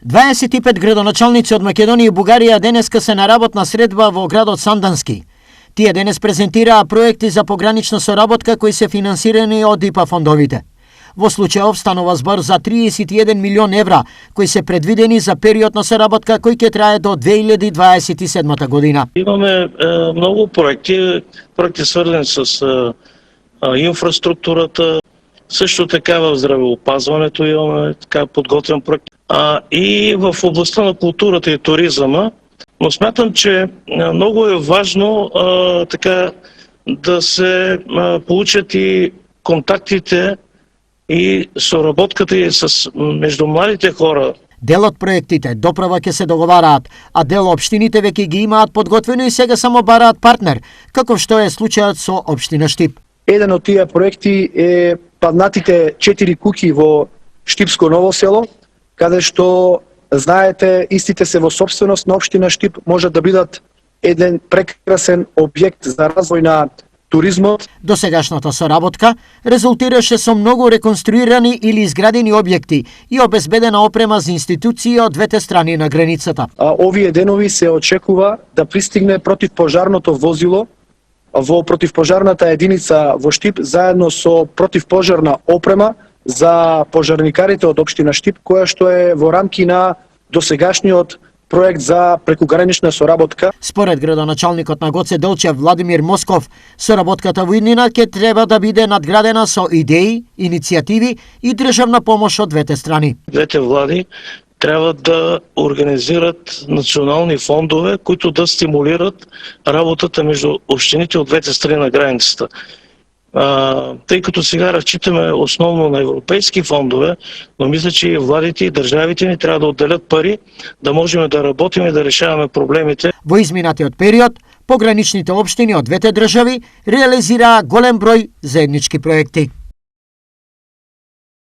25 градоначалници од Македонија и Бугарија денеска се на работна средба во градот Сандански. Тие денес презентираа проекти за погранична соработка кои се финансирани од ИПА фондовите. Во случајов станува збор за 31 милион евра, кои се предвидени за период на соработка кој ќе трае до 2027 година. Имаме многу проекти сврзани с инфраструктурата, също така в здравеопазването имаме така подготвен проект. И в областта на културата и туризма, но смятам, че много е важно така да се получат и контактите и соработката и между младите хора. Дел од проектите доправа ќе се договараат, а дел општините веќе ги имаат подготвено и сега само бараат партнер, каков што е случајот со општина Штип. Еден од тие проекти е паднатите 4 куќи во Штипско ново село, каде што, знаете, истите се во собственост на општина Штип, може да бидат еден прекрасен објект за развој на туризмот. Досегашната соработка резултираше со многу реконструирани или изградени објекти и обезбедена опрема за институции од двете страни на границата. Овие денови се очекува да пристигне противпожарното возило во противпожарната единица во Штип заедно со противпожарна опрема за пожарникарите од општина Штип, која што е во рамки на досегашниот проект за прекугранична соработка. Според градоначалникот на Гоце Делчев Владимир Москов, соработката во иднина ќе треба да биде надградена со идеи, иницијативи и државна помош од двете страни. Двете влади трябва да организират национални фондове, които да стимулират работата между общините от двете страни на границата. Тъй като сега разчитаме основно на европейски фондове, но мисля, че и владите и държавите ни трябва да отделят пари, да можем да работим и да решаваме проблемите. Во изминатиот период, пограничните општини од двете држави реализираа голем број заеднички проекти.